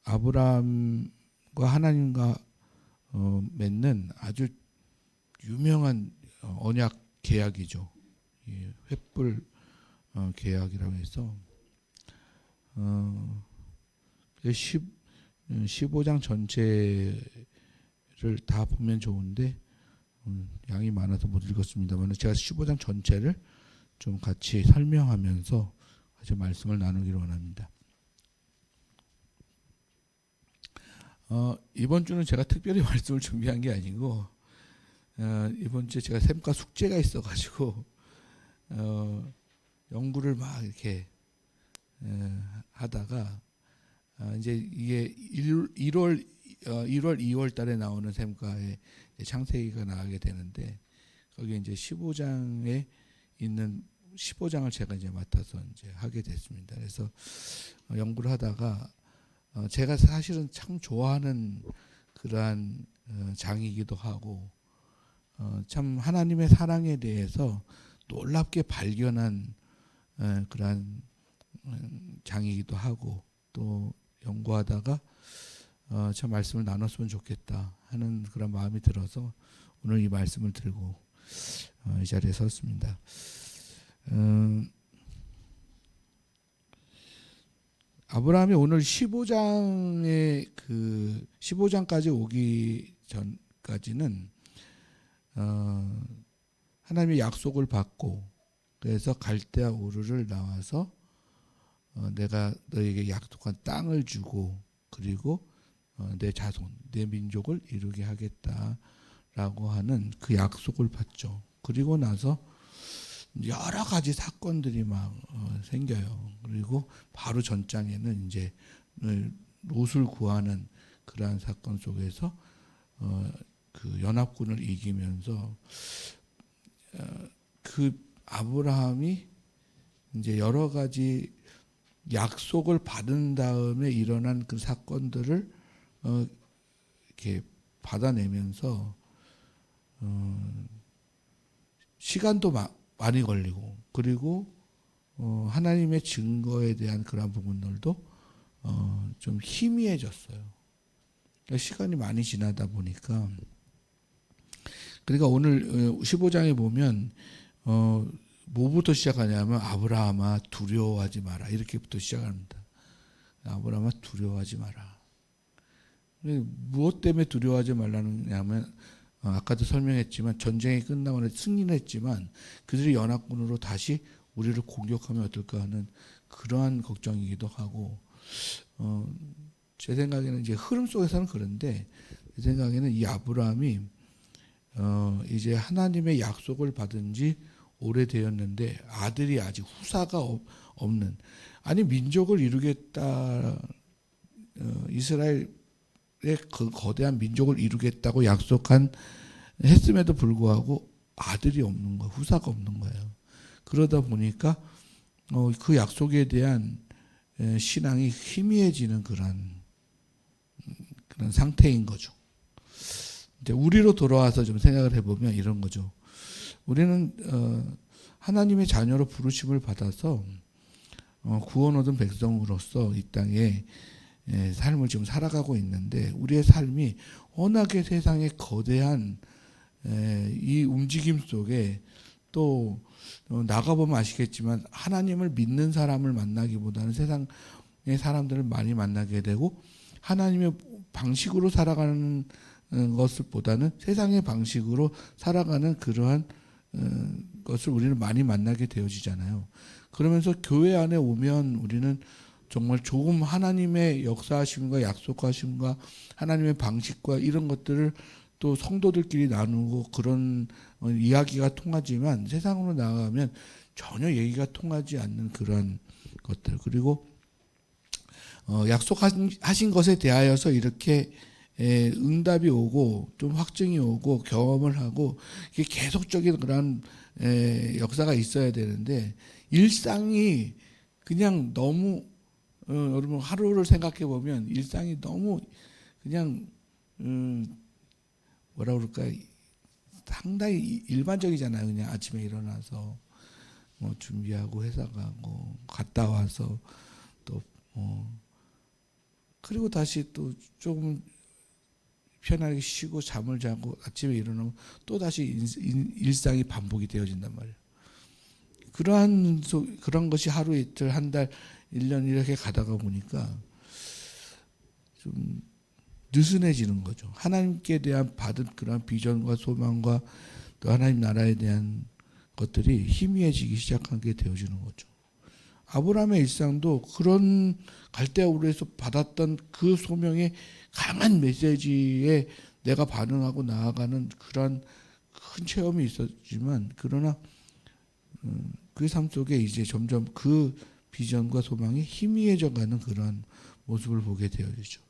아브라함과 하나님과 맺는 아주 유명한 언약 계약이죠. 이 횃불 계약이라고 해서 15장 전체를 다 보면 좋은데 양이 많아서 못 읽었습니다만 제가 15장 전체를 좀 같이 설명하면서 같이 말씀을 나누기를 원합니다. 이번 주는 제가 특별히 말씀을 준비한 게 아니고 이번 주에 제가 샘과 숙제가 있어가지고 연구를 막 이렇게 하다가 이제 이게 1월 2월 달에 나오는 샘과의 창세기가 나가게 되는데 거기에 이제 15장에 있는 15장을 제가 이제 맡아서 이제 하게 됐습니다. 그래서 연구를 하다가 제가 사실은 참 좋아하는 그러한 장이기도 하고 참 하나님의 사랑에 대해서 놀랍게 발견한 그러한 장이기도 하고 또 연구하다가 참 말씀을 나눴으면 좋겠다 하는 그런 마음이 들어서 오늘 이 말씀을 들고 이 자리에 섰습니다. 아브라함이 오늘 15장에 15장까지 오기 전까지는 하나님의 약속을 받고 그래서 갈대아 우르를 나와서 내가 너에게 약속한 땅을 주고 그리고 내 자손, 내 민족을 이루게 하겠다라고 하는 그 약속을 받죠. 그리고 나서 여러 가지 사건들이 막 생겨요. 그리고 바로 전장에는 이제 롯을 구하는 그러한 사건 속에서 그 연합군을 이기면서 그 아브라함이 이제 여러 가지 약속을 받은 다음에 일어난 그 사건들을 이렇게 받아내면서 시간도 많이 걸리고 그리고 하나님의 증거에 대한 그런 부분들도 좀 희미해졌어요. 그러니까 시간이 많이 지나다 보니까 그러니까 오늘 15장에 보면 뭐부터 시작하냐면 아브라함아 두려워하지 마라 이렇게부터 시작합니다. 아브라함아 두려워하지 마라. 무엇 때문에 두려워하지 말라느냐면 아까도 설명했지만 전쟁이 끝나고 승리는 했지만 그들이 연합군으로 다시 우리를 공격하면 어떨까 하는 그러한 걱정이기도 하고 제 생각에는 이제 흐름 속에서는 그런데 제 생각에는 이 아브라함이 이제 하나님의 약속을 받은 지 오래되었는데 아들이 아직 후사가 없는 아니 민족을 이루겠다 이스라엘의 그 거대한 민족을 이루겠다고 약속한 했음에도 불구하고 아들이 없는 거예요. 후사가 없는 거예요. 그러다 보니까 그 약속에 대한 신앙이 희미해지는 그런 상태인 거죠. 이제 우리로 돌아와서 좀 생각을 해보면 이런 거죠. 우리는 하나님의 자녀로 부르심을 받아서 구원 얻은 백성으로서 이 땅에 삶을 지금 살아가고 있는데 우리의 삶이 워낙에 세상의 거대한 이 움직임 속에 또 나가보면 아시겠지만 하나님을 믿는 사람을 만나기보다는 세상의 사람들을 많이 만나게 되고 하나님의 방식으로 살아가는 것보다는 세상의 방식으로 살아가는 그러한 것을 우리는 많이 만나게 되어지잖아요. 그러면서 교회 안에 오면 우리는 정말 조금 하나님의 역사하심과 약속하심과 하나님의 방식과 이런 것들을 또 성도들끼리 나누고 그런 이야기가 통하지만 세상으로 나가면 전혀 얘기가 통하지 않는 그런 것들 그리고 약속하신 것에 대하여서 이렇게 응답이 오고 좀 확증이 오고 경험을 하고 이게 계속적인 그런 역사가 있어야 되는데 일상이 그냥 너무 여러분 하루를 생각해 보면 일상이 너무 그냥 뭐라 그럴까 상당히 일반적이잖아요. 그냥 아침에 일어나서 뭐 준비하고 회사 가고 갔다 와서 또 그리고 다시 또 조금 편하게 쉬고 잠을 자고 아침에 일어나면 또 다시 일상이 반복이 되어진단 말이에요. 그런 것이 하루 이틀 한 달 1년 이렇게 가다가 보니까 좀 느슨해지는 거죠. 하나님께 대한 받은 그런 비전과 소망과 또 하나님 나라에 대한 것들이 희미해지기 시작하게 되어지는 거죠. 아브라함의 일상도 그런 갈대아우르에서 받았던 그 소명의 강한 메시지에 내가 반응하고 나아가는 그런 큰 체험이 있었지만, 그러나 그 삶 속에 이제 점점 그 비전과 소망이 희미해져가는 그런 모습을 보게 되어지죠.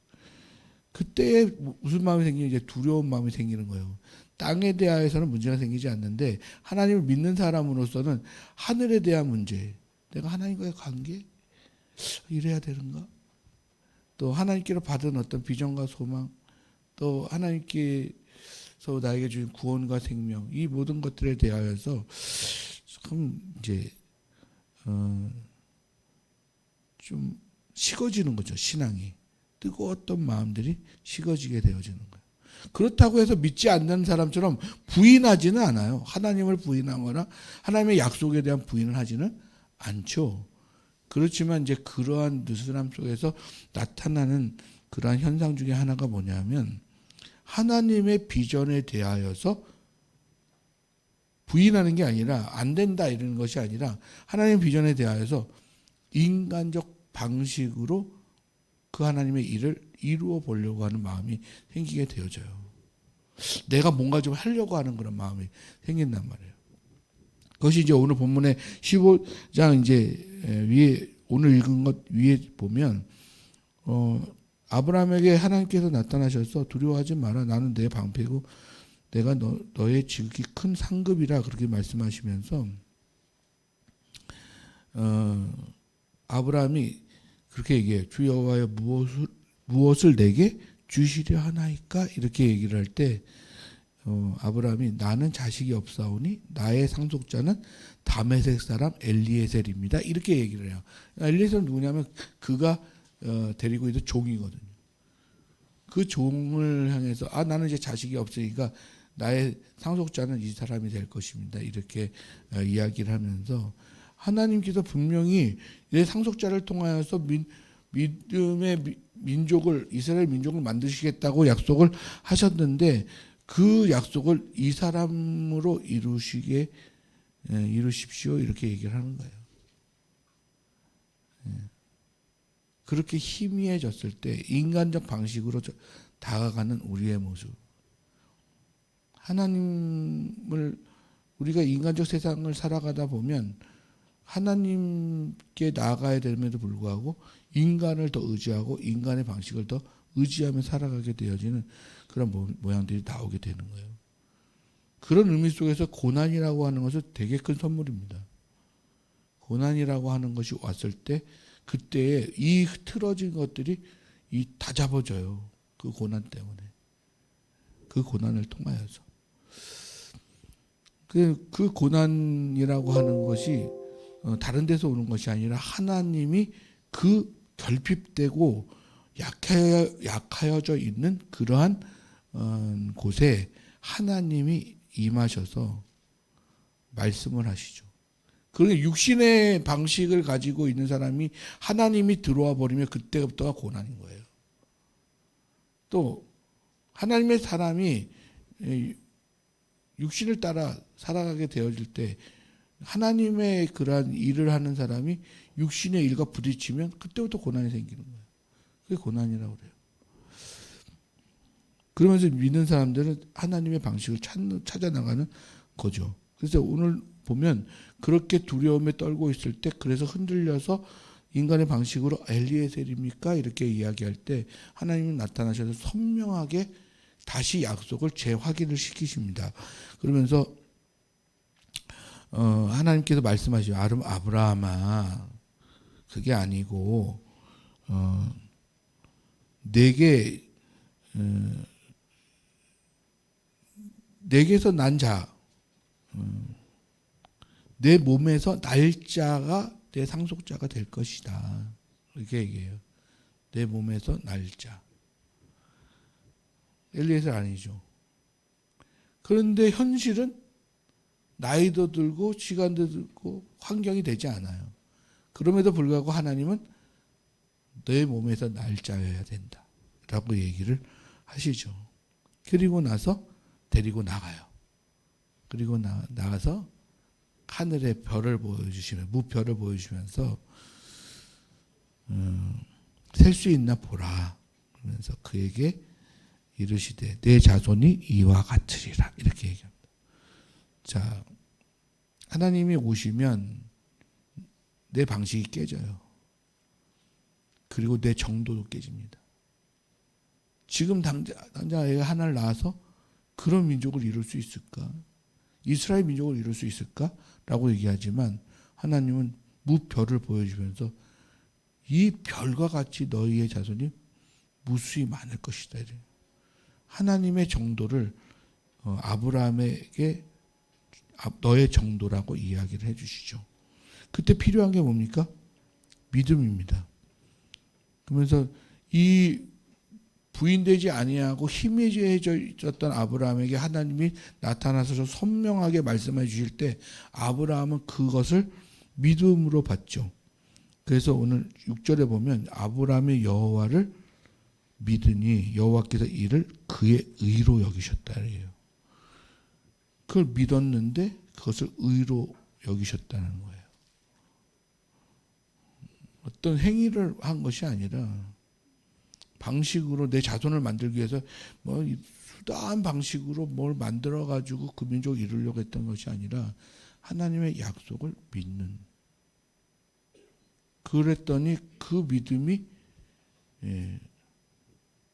그때 무슨 마음이 생기냐, 이제 두려운 마음이 생기는 거예요. 땅에 대하여서는 문제가 생기지 않는데 하나님을 믿는 사람으로서는 하늘에 대한 문제, 내가 하나님과의 관계 이래야 되는가? 또 하나님께로 받은 어떤 비전과 소망, 또 하나님께서 나에게 주신 구원과 생명, 이 모든 것들에 대하여서 참 이제 좀 식어지는 거죠. 신앙이 뜨거웠던 마음들이 식어지게 되어지는 거예요. 그렇다고 해서 믿지 않는 사람처럼 부인하지는 않아요. 하나님을 부인하거나 하나님의 약속에 대한 부인을 하지는 않죠. 그렇지만 이제 그러한 느슨함 속에서 나타나는 그러한 현상 중에 하나가 뭐냐면, 하나님의 비전에 대하여서 부인하는 게 아니라 안 된다 이러는 것이 아니라 하나님의 비전에 대하여서 인간적 방식으로 그 하나님의 일을 이루어 보려고 하는 마음이 생기게 되어져요. 내가 뭔가 좀 하려고 하는 그런 마음이 생긴단 말이에요. 그것이 이제 오늘 본문의 15장 이제 위에 오늘 읽은 것 위에 보면 아브라함에게 하나님께서 나타나셔서 두려워하지 마라. 나는 내 방패고 내가 너의 지극히 큰 상급이라 그렇게 말씀하시면서 아브라함이 그렇게 얘기해요. 주 여호와여 무엇을 내게 주시려 하나이까? 이렇게 얘기를 할 때 아브라함이 나는 자식이 없사오니 나의 상속자는 다메섹 사람 엘리에셀입니다. 이렇게 얘기를 해요. 엘리에셀은 누구냐면 그가 데리고 있는 종이거든요. 그 종을 향해서 나는 이제 자식이 없으니까 나의 상속자는 이 사람이 될 것입니다. 이렇게 이야기를 하면서 하나님께서 분명히 내 상속자를 통하여서 믿음의 민족을, 이스라엘 민족을 만드시겠다고 약속을 하셨는데 그 약속을 이 사람으로 이루십시오. 이렇게 얘기를 하는 거예요. 그렇게 희미해졌을 때 인간적 방식으로 다가가는 우리의 모습, 하나님을, 우리가 인간적 세상을 살아가다 보면 하나님께 나아가야 됨에도 불구하고 인간을 더 의지하고 인간의 방식을 더 의지하며 살아가게 되어지는 그런 모양들이 나오게 되는 거예요. 그런 의미 속에서 고난이라고 하는 것은 되게 큰 선물입니다. 고난이라고 하는 것이 왔을 때 그때에 이 틀어진 것들이 다 잡아져요. 그 고난 때문에. 그 고난을 통하여서. 그 고난이라고 하는 것이 다른 데서 오는 것이 아니라 하나님이 그 결핍되고 약하여져 있는 그러한 곳에 하나님이 임하셔서 말씀을 하시죠. 그러니까 육신의 방식을 가지고 있는 사람이 하나님이 들어와 버리면 그때부터가 고난인 거예요. 또 하나님의 사람이 육신을 따라 살아가게 되어질 때 하나님의 그러한 일을 하는 사람이 육신의 일과 부딪히면 그때부터 고난이 생기는 거예요. 그게 고난이라고 그래요. 그러면서 믿는 사람들은 하나님의 방식을 찾아 나가는 거죠. 그래서 오늘 보면 그렇게 두려움에 떨고 있을 때 그래서 흔들려서 인간의 방식으로 엘리에셀입니까? 이렇게 이야기할 때 하나님은 나타나셔서 선명하게 다시 약속을 재확인을 시키십니다. 그러면서 하나님께서 말씀하시죠. 아브라함아, 그게 아니고 내게서 난 자, 내 몸에서 날짜가 내 상속자가 될 것이다. 이렇게 얘기해요. 내 몸에서 날자. 엘리에셀 아니죠. 그런데 현실은 나이도 들고 시간도 들고 환경이 되지 않아요. 그럼에도 불구하고 하나님은 내 몸에서 날짜여야 된다 라고 얘기를 하시죠. 그리고 나서 데리고 나가요. 그리고 나가서 하늘의 별을 보여주시면, 무별을 보여주시면서 셀 수 있나 보라. 그러면서 그에게 이르시되 내 자손이 이와 같으리라. 이렇게 얘기합니다. 자, 하나님이 오시면 내 방식이 깨져요. 그리고 내 정도도 깨집니다. 지금 당장 애가 하나를 낳아서 그런 민족을 이룰 수 있을까? 이스라엘 민족을 이룰 수 있을까? 라고 얘기하지만 하나님은 무별을 보여주면서 이 별과 같이 너희의 자손이 무수히 많을 것이다. 하나님의 정도를 아브라함에게 너의 정도라고 이야기를 해주시죠. 그때 필요한 게 뭡니까? 믿음입니다. 그러면서 이 부인되지 아니하고 희미해져 있었던 아브라함에게 하나님이 나타나서 선명하게 말씀해 주실 때 아브라함은 그것을 믿음으로 받죠. 그래서 오늘 6절에 보면 아브라함이 여호와를 믿으니 여호와께서 이를 그의 의로 여기셨다. 그걸 믿었는데 그것을 의로 여기셨다는 거예요. 어떤 행위를 한 것이 아니라 방식으로 내 자손을 만들기 위해서 뭐 수다한 방식으로 뭘 만들어 가지고 그 민족을 이루려고 했던 것이 아니라 하나님의 약속을 믿는. 그랬더니 그 믿음이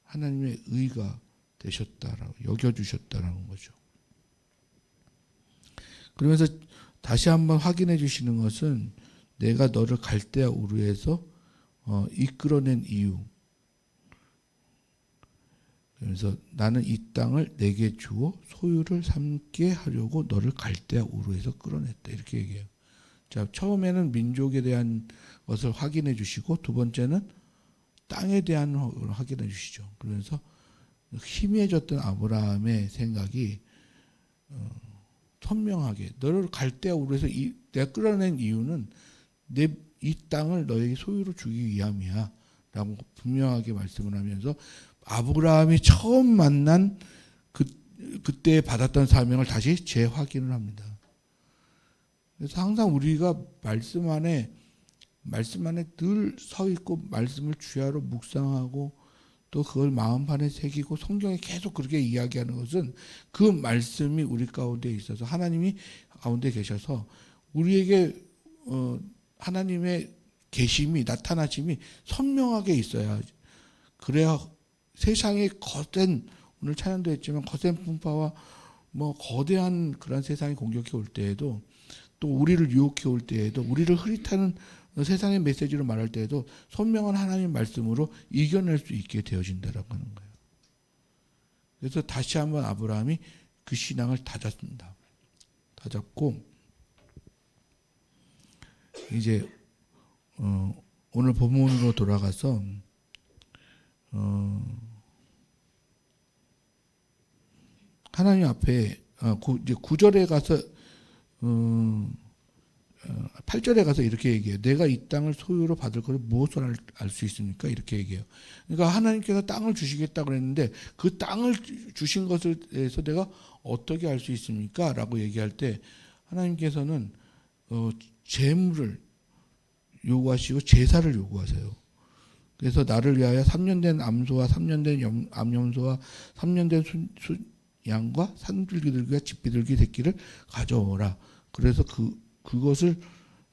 하나님의 의가 되셨다라고 여겨주셨다라는 거죠. 그러면서 다시 한번 확인해 주시는 것은 내가 너를 갈대아 우르에서 이끌어낸 이유. 그래서 나는 이 땅을 내게 주어 소유를 삼게 하려고 너를 갈대아 우르에서 끌어냈다. 이렇게 얘기해요. 자, 처음에는 민족에 대한 것을 확인해 주시고 두 번째는 땅에 대한 걸 확인해 주시죠. 그러면서 희미해졌던 아브라함의 생각이 선명하게 너를 갈대아 우르에서 내가 끌어낸 이유는 이 땅을 너에게 소유로 주기 위함이야 라고 분명하게 말씀을 하면서 아브라함이 처음 만난 그때 받았던 사명을 다시 재확인을 합니다. 그래서 항상 우리가 말씀 안에 늘 서 있고 말씀을 주야로 묵상하고 또 그걸 마음판에 새기고 성경에 계속 그렇게 이야기하는 것은 그 말씀이 우리 가운데 있어서 하나님이 가운데 계셔서 우리에게 하나님의 계심이 나타나심이 선명하게 있어야 그래야 세상의 거센 오늘 찬양도 했지만 거센 풍파와 뭐 거대한 그런 세상이 공격해 올 때에도 또 우리를 유혹해 올 때에도 우리를 흐릿하는 세상의 메시지로 말할 때에도 선명한 하나님의 말씀으로 이겨낼 수 있게 되어진다라고 하는 거예요. 그래서 다시 한번 아브라함이 그 신앙을 다졌습니다. 다졌고 이제 오늘 본문으로 돌아가서 하나님 앞에 이제 9절에 가서 8절에 가서 이렇게 얘기해요. 내가 이 땅을 소유로 받을 것을 무엇으로 알 수 있습니까? 이렇게 얘기해요. 그러니까 하나님께서 땅을 주시겠다고 그랬는데 그 땅을 주신 것에 대해서 내가 어떻게 알 수 있습니까? 라고 얘기할 때 하나님께서는 제물을 요구하시고 제사를 요구하세요. 그래서 나를 위하여 3년 된 암소와 3년 된 암염소와 3년 된 양과 산비둘기와 집비둘기 새끼를 가져오라. 그래서 그것을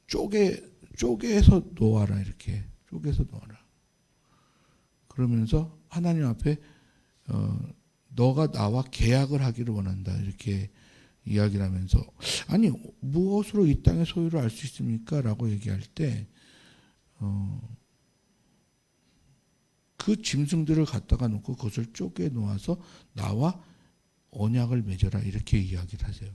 쪼개서 놓아라. 이렇게 쪼개서 놓아라. 그러면서 하나님 앞에 너가 나와 계약을 하기를 원한다. 이렇게 이야기를 하면서 아니 무엇으로 이 땅의 소유를 알 수 있습니까? 라고 얘기할 때 그 짐승들을 갖다가 놓고 그것을 쪼개 놓아서 나와 언약을 맺어라. 이렇게 이야기를 하세요.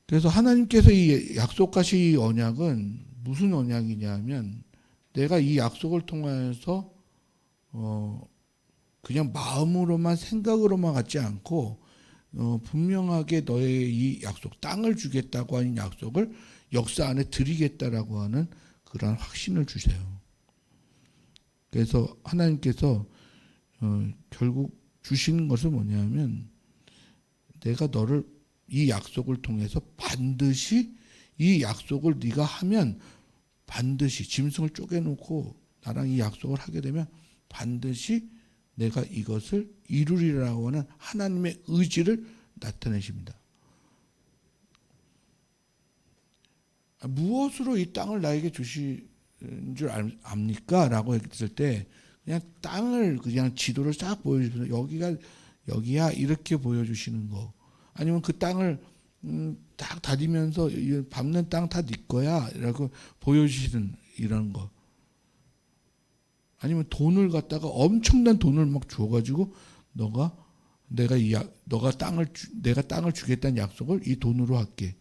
그래서 하나님께서 이 약속하신 이 언약은 무슨 언약이냐 하면 내가 이 약속을 통해서 그냥 마음으로만 생각으로만 갖지 않고 분명하게 너의 이 약속, 땅을 주겠다고 하는 약속을 역사 안에 드리겠다라고 하는 그러한 확신을 주세요. 그래서 하나님께서 결국 주시는 것은 뭐냐면 내가 너를 이 약속을 통해서 반드시 이 약속을 네가 하면 반드시 짐승을 쪼개놓고 나랑 이 약속을 하게 되면 반드시 내가 이것을 이루리라고 하는 하나님의 의지를 나타내십니다. 무엇으로 이 땅을 나에게 주신 줄 압니까? 라고 했을 때 그냥 땅을 그냥 지도를 쫙 보여주면서 여기가 여기야 이렇게 보여주시는 거, 아니면 그 땅을 딱 다니면서 밟는 땅 다 네 거야 라고 보여주시는 이런 거, 아니면 돈을 갖다가 엄청난 돈을 막 줘가지고 너가 땅을 주겠다는 약속을 이 돈으로 할게.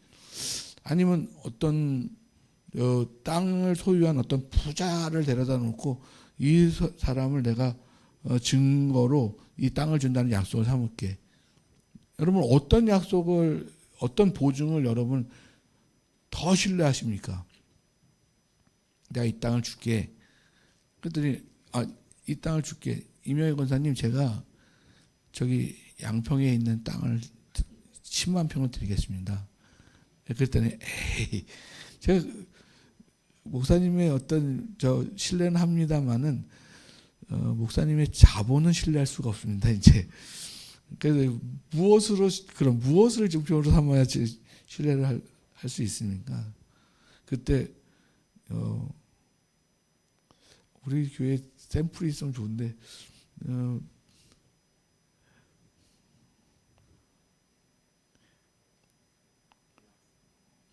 아니면 어떤 땅을 소유한 어떤 부자를 데려다 놓고 이 사람을 내가 증거로 이 땅을 준다는 약속을 삼을게. 여러분 어떤 보증을 여러분 더 신뢰하십니까? 내가 이 땅을 줄게. 그랬더니 이 땅을 줄게. 임영희 권사님, 제가 저기 양평에 있는 땅을 10만 평을 드리겠습니다. 그랬더니 에이, 제가 목사님의 어떤 신뢰는 합니다만은 목사님의 자본은 신뢰할 수가 없습니다. 이제 그래서 무엇을 증표로 삼아야 신뢰를 할 수 있습니까? 그때 우리 교회 샘플이 있으면 좋은데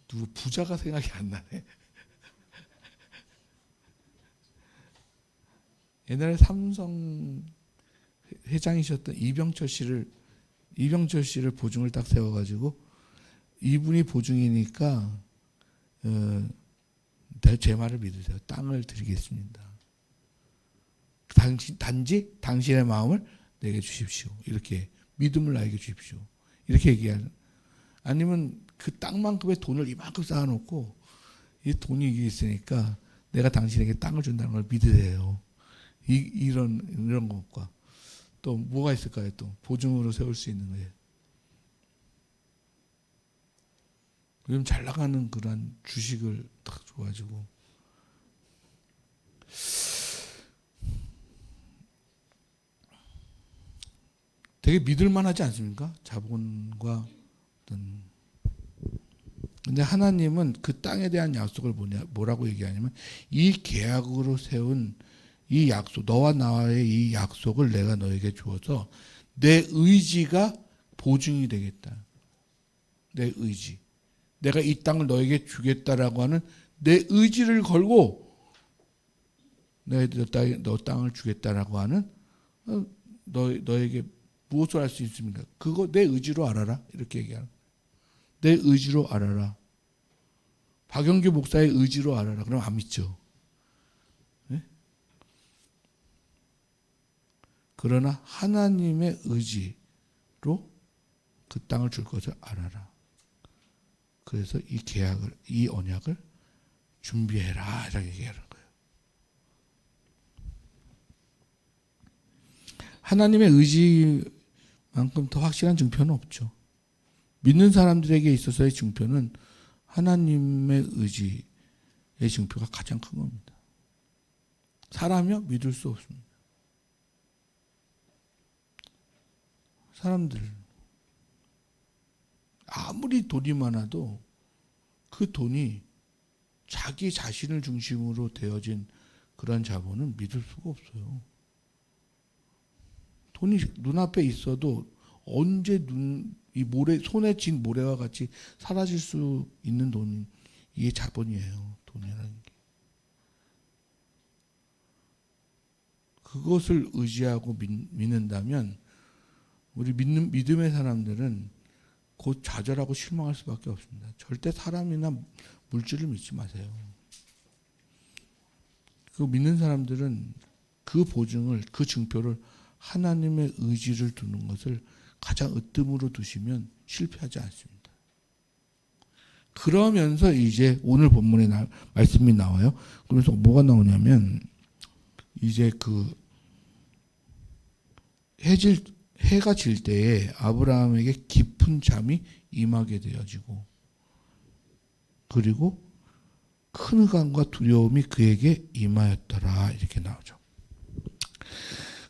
누구 부자가 생각이 안 나네. 옛날에 삼성 회장이셨던 이병철 씨를 보증을 딱 세워가지고 이분이 보증이니까 제 말을 믿으세요. 땅을 드리겠습니다. 단지 당신의 마음을 내게 주십시오. 이렇게 믿음을 나에게 주십시오. 이렇게 얘기하는. 아니면 그 땅만큼의 돈을 이만큼 쌓아놓고 이 돈이 이게 있으니까 내가 당신에게 땅을 준다는 걸 믿으세요. 이런 것과 또 뭐가 있을까요? 또 보증으로 세울 수 있는 거예요. 요즘 잘 나가는 그런 주식을 딱 줘가지고 되게 믿을만하지 않습니까? 자본과 어떤. 근데 하나님은 그 땅에 대한 약속을 뭐라고 얘기하냐면 이 계약으로 세운 이 약속, 너와 나와의 이 약속을 내가 너에게 주어서 내 의지가 보증이 되겠다. 내 의지. 내가 이 땅을 너에게 주겠다라고 하는 내 의지를 걸고 내가 너 땅을 주겠다라고 하는 너에게 무엇을 할 수 있습니까? 그거 내 의지로 알아라. 이렇게 얘기하는. 내 의지로 알아라. 박영규 목사의 의지로 알아라. 그럼 안 믿죠. 네? 그러나 하나님의 의지로 그 땅을 줄 것을 알아라. 그래서 이 언약을 준비해라. 이렇게 얘기하는 거예요. 하나님의 의지만큼 더 확실한 증표는 없죠. 믿는 사람들에게 있어서의 증표는 하나님의 의지의 증표가 가장 큰 겁니다. 사람이요? 믿을 수 없습니다. 사람들 아무리 돈이 많아도 그 돈이 자기 자신을 중심으로 되어진 그런 자본은 믿을 수가 없어요. 돈이 눈앞에 있어도 언제 손에 쥔 모래와 같이 사라질 수 있는 돈이 이게 자본이에요. 돈이라는 게. 그것을 의지하고 믿는다면 우리 믿음의 사람들은 곧 좌절하고 실망할 수밖에 없습니다. 절대 사람이나 물질을 믿지 마세요. 그 믿는 사람들은 그 보증을, 그 증표를 하나님의 의지를 두는 것을 가장 으뜸으로 두시면 실패하지 않습니다. 그러면서 이제 오늘 본문에 말씀이 나와요. 그래서 뭐가 나오냐면 이제 그 해가 질 때에 아브라함에게 깊은 잠이 임하게 되어지고, 그리고 큰 흑암과 두려움이 그에게 임하였더라, 이렇게 나오죠.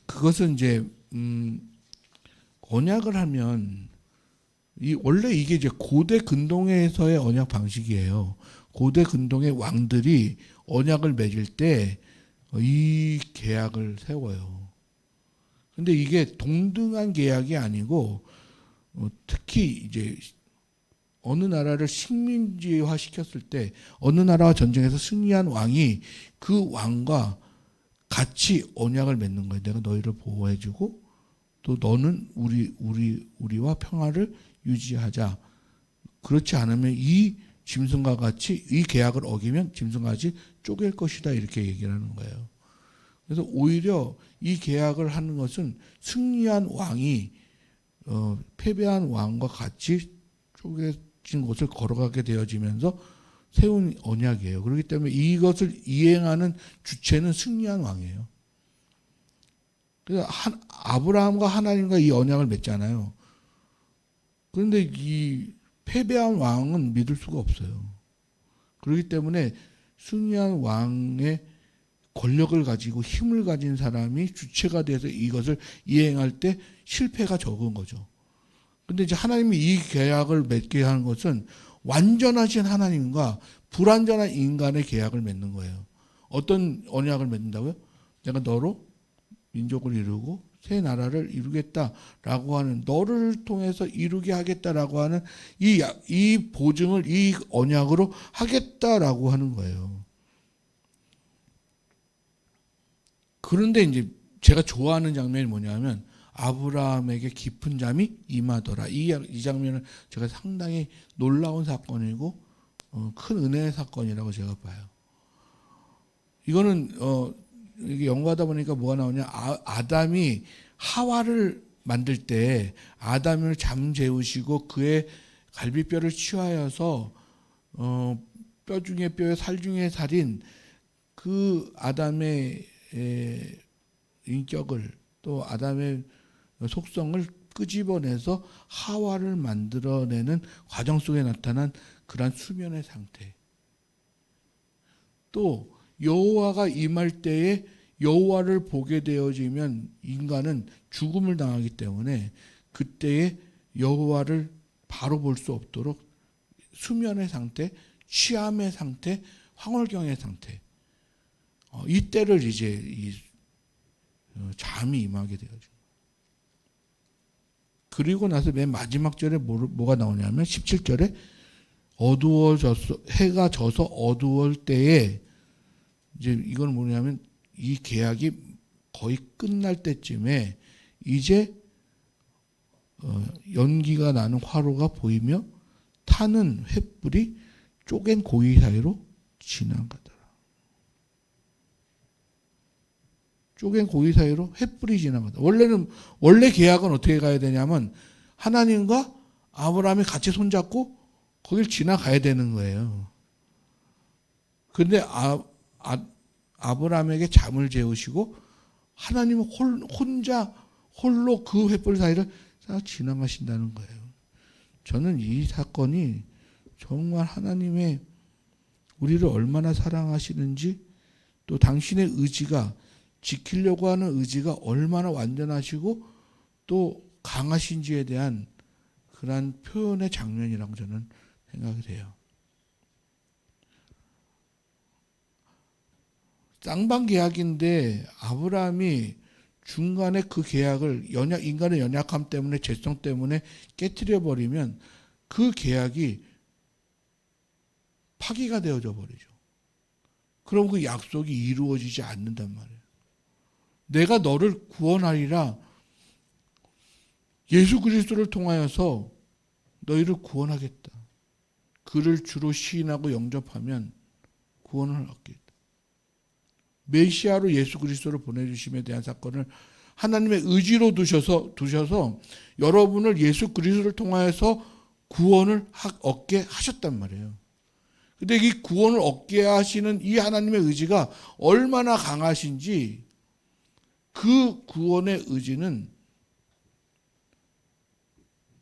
그것은 이제 언약을 하면 원래 이게 이제 고대 근동에서의 언약 방식이에요. 고대 근동의 왕들이 언약을 맺을 때 이 계약을 세워요. 근데 이게 동등한 계약이 아니고 특히 이제 어느 나라를 식민지화 시켰을 때 어느 나라와 전쟁에서 승리한 왕이 그 왕과 같이 언약을 맺는 거예요. 내가 너희를 보호해주고 또 너는 우리와 평화를 유지하자. 그렇지 않으면 이 짐승과 같이 이 계약을 어기면 짐승과 같이 쪼갤 것이다, 이렇게 얘기를 하는 거예요. 그래서 오히려 이 계약을 하는 것은 승리한 왕이 패배한 왕과 같이 쪼개진 곳을 걸어가게 되어지면서 세운 언약이에요. 그렇기 때문에 이것을 이행하는 주체는 승리한 왕이에요. 그래서 아브라함과 하나님과 이 언약을 맺잖아요. 그런데 이 패배한 왕은 믿을 수가 없어요. 그렇기 때문에 승리한 왕의 권력을 가지고 힘을 가진 사람이 주체가 돼서 이것을 이행할 때 실패가 적은 거죠. 근데 이제 하나님이 이 계약을 맺게 하는 것은 완전하신 하나님과 불완전한 인간의 계약을 맺는 거예요. 어떤 언약을 맺는다고요? 내가 너로 민족을 이루고 새 나라를 이루겠다라고 하는, 너를 통해서 이루게 하겠다라고 하는 이 보증을 이 언약으로 하겠다라고 하는 거예요. 그런데 이제 제가 좋아하는 장면이 뭐냐면 아브라함에게 깊은 잠이 임하더라. 이 장면은 제가 상당히 놀라운 사건이고 큰 은혜의 사건이라고 제가 봐요. 이거는 이게 연구하다 보니까 뭐가 나오냐, 아담이 하와를 만들 때 아담을 잠재우시고 그의 갈비뼈를 취하여서 뼈 중에 뼈에 살 중에 살인 그 아담의 인격을, 또 아담의 속성을 끄집어내서 하와를 만들어내는 과정 속에 나타난 그러한 수면의 상태. 또 여호와가 임할 때에 여호와를 보게 되어지면 인간은 죽음을 당하기 때문에 그때에 여호와를 바로 볼 수 없도록 수면의 상태, 취함의 상태, 황홀경의 상태, 이때를 이제 잠이 임하게 되어죠. 그리고 나서 맨 마지막 절에 뭐가 나오냐면 17절에 해가 져서 어두울 때에, 이제 이건 뭐냐면 이 계약이 거의 끝날 때쯤에 이제 연기가 나는 화로가 보이며 타는 횃불이 쪼갠 고기 사이로 지나가더라. 쪼갠 고기 사이로 횃불이 지나가다. 원래 계약은 어떻게 가야 되냐면 하나님과 아브라함이 같이 손잡고 거길 지나가야 되는 거예요. 그런데 아브라함에게 잠을 재우시고 하나님은 홀로 그 횃불 사이를 싹 지나가신다는 거예요. 저는 이 사건이 정말 하나님의 우리를 얼마나 사랑하시는지, 또 당신의 의지가, 지키려고 하는 의지가 얼마나 완전하시고 또 강하신지에 대한 그러한 표현의 장면이라고 저는 생각이 돼요. 쌍방 계약인데 아브라함이 중간에 그 계약을 인간의 연약함 때문에, 죄성 때문에 깨트려 버리면 그 계약이 파기가 되어져 버리죠. 그럼 그 약속이 이루어지지 않는단 말이에요. 내가 너를 구원하리라, 예수 그리스도를 통하여서 너희를 구원하겠다. 그를 주로 시인하고 영접하면 구원을 얻겠다. 메시아로 예수 그리스도를 보내주심에 대한 사건을 하나님의 의지로 두셔서 여러분을 예수 그리스도를 통하여서 구원을 얻게 하셨단 말이에요. 근데 이 구원을 얻게 하시는 이 하나님의 의지가 얼마나 강하신지, 그 구원의 의지는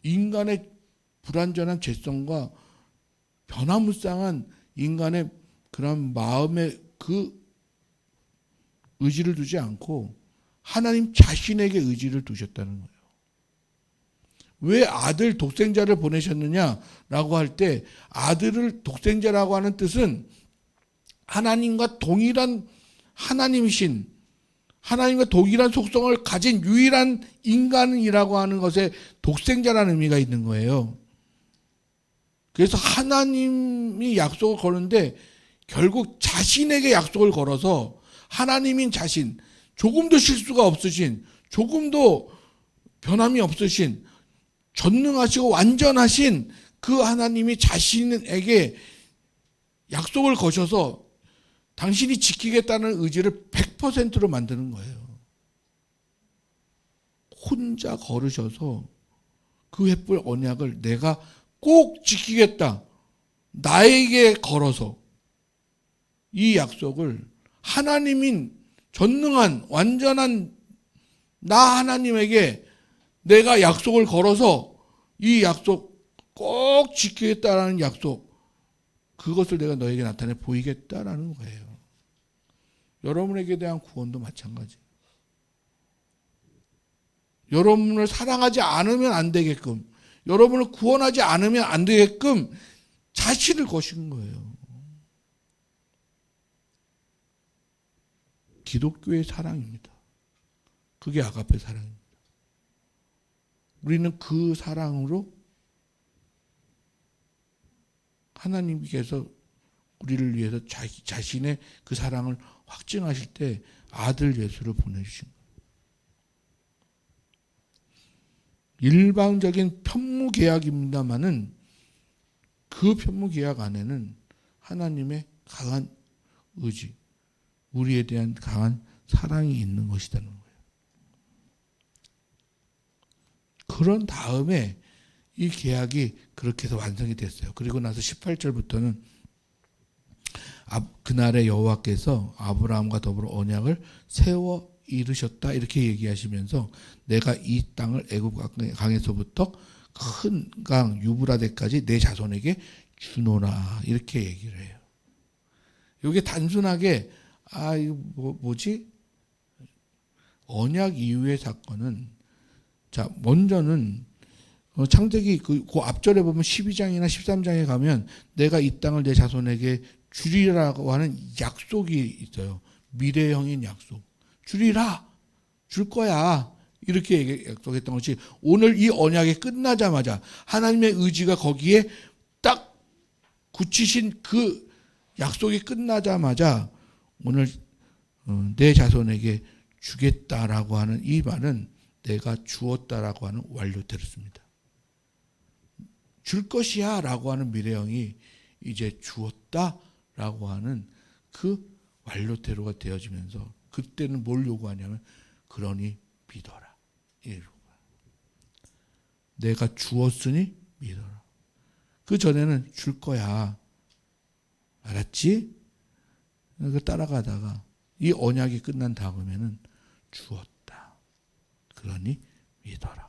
인간의 불완전한 죄성과 변화무쌍한 인간의 그런 마음의 그 의지를 두지 않고 하나님 자신에게 의지를 두셨다는 거예요. 왜 아들 독생자를 보내셨느냐라고 할 때, 아들을 독생자라고 하는 뜻은 하나님과 동일한 하나님이신, 하나님과 동일한 속성을 가진 유일한 인간이라고 하는 것에 독생자라는 의미가 있는 거예요. 그래서 하나님이 약속을 거는데 결국 자신에게 약속을 걸어서 하나님인 자신, 조금도 실수가 없으신, 조금도 변함이 없으신, 전능하시고 완전하신 그 하나님이 자신에게 약속을 거셔서 당신이 지키겠다는 의지를 100%로 만드는 거예요. 혼자 걸으셔서 그 횃불 언약을 내가 꼭 지키겠다, 나에게 걸어서 이 약속을 하나님인 전능한 완전한 나 하나님에게 내가 약속을 걸어서 이 약속 꼭 지키겠다라는 약속, 그것을 내가 너에게 나타내 보이겠다라는 거예요. 여러분에게 대한 구원도 마찬가지예요. 여러분을 사랑하지 않으면 안 되게끔, 여러분을 구원하지 않으면 안 되게끔 자신을 거신 거예요. 기독교의 사랑입니다. 그게 아가페 사랑입니다. 우리는 그 사랑으로 하나님께서 우리를 위해서 자신의 그 사랑을 확증하실 때 아들 예수를 보내주신 거예요. 일방적인 편무계약입니다마는 그 편무계약 안에는 하나님의 강한 의지, 우리에 대한 강한 사랑이 있는 것이라는 거예요. 그런 다음에 이 계약이 그렇게 해서 완성이 됐어요. 그리고 나서 18절부터는 그날의 여호와께서 아브라함과 더불어 언약을 세워 이르셨다, 이렇게 얘기하시면서 내가 이 땅을 애굽 강에서부터 큰 강 유브라데까지 내 자손에게 주노라, 이렇게 얘기를 해요. 이게 단순하게 이거 뭐지? 언약 이후의 사건은, 자, 먼저는 창세기 그 앞절에 보면 12장이나 13장에 가면 내가 이 땅을 내 자손에게 주리라고 하는 약속이 있어요. 미래형인 약속. 주리라, 줄 거야, 이렇게 약속했던 것이 오늘 이 언약이 끝나자마자 하나님의 의지가 거기에 딱 굳히신 그 약속이 끝나자마자 오늘 내 자손에게 주겠다라고 하는 이 말은 내가 주었다라고 하는 완료태를 씁니다. 줄 것이야 라고 하는 미래형이 이제 주었다라고 하는 그 완료태로가 되어지면서 그때는 뭘 요구하냐면 그러니 믿어라. 내가 주었으니 믿어라. 그 전에는 줄 거야. 알았지? 그 따라가다가 이 언약이 끝난 다음에는 주었다. 그러니 믿어라.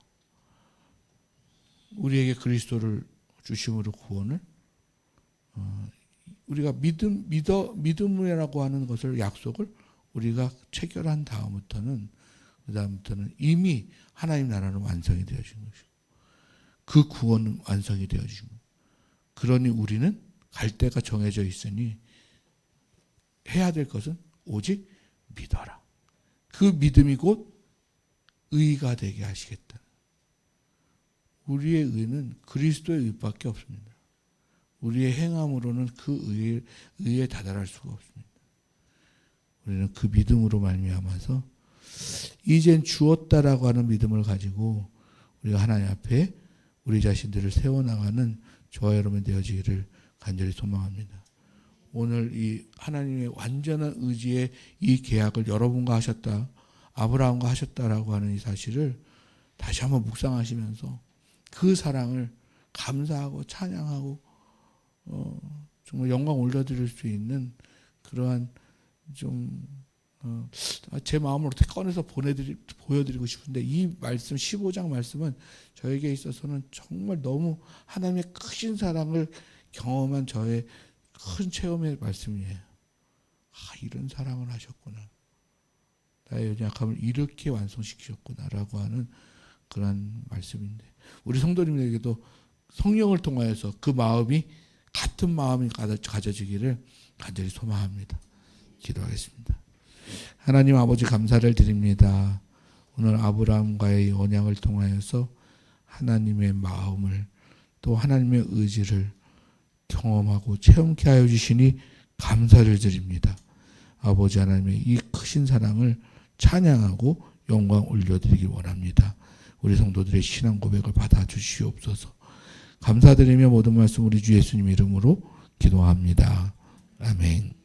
우리에게 그리스도를 주심으로 구원을 우리가 믿음이라고 하는 것을 약속을 우리가 체결한 다음부터는 이미 하나님 나라는 완성이 되어진 것이고 그 구원은 완성이 되어진 것. 그러니 우리는 갈 때가 정해져 있으니 해야 될 것은 오직 믿어라. 그 믿음이 곧 의가 되게 하시겠다. 우리의 의는 그리스도의 의밖에 없습니다. 우리의 행함으로는 그 의에 다다를 수가 없습니다. 우리는 그 믿음으로 말미암아서 이젠 주었다라고 하는 믿음을 가지고 우리가 하나님 앞에 우리 자신들을 세워나가는 저와 여러분 되어지기를 간절히 소망합니다. 오늘 이 하나님의 완전한 의지의 이 계약을 여러분과 하셨다, 아브라함과 하셨다라고 하는 이 사실을 다시 한번 묵상하시면서 그 사랑을 감사하고 찬양하고 정말 영광 올려드릴 수 있는 그러한 제 마음을 어떻게 꺼내서 보여드리고 싶은데, 이 말씀 15장 말씀은 저에게 있어서는 정말 너무 하나님의 크신 사랑을 경험한 저의 큰 체험의 말씀이에요. 이런 사랑을 하셨구나, 나의 연약함을 이렇게 완성시키셨구나라고 하는 그런 말씀인데, 우리 성도님들에게도 성령을 통하여서 그 마음이 같은 마음이 가져지기를 간절히 소망합니다. 기도하겠습니다. 하나님 아버지, 감사를 드립니다. 오늘 아브라함과의 언약을 통하여서 하나님의 마음을, 또 하나님의 의지를 경험하고 체험케 하여 주시니 감사를 드립니다. 아버지 하나님의 이 크신 사랑을 찬양하고 영광 올려드리기 원합니다. 우리 성도들의 신앙 고백을 받아주시옵소서. 감사드리며 모든 말씀 우리 주 예수님 이름으로 기도합니다. 아멘.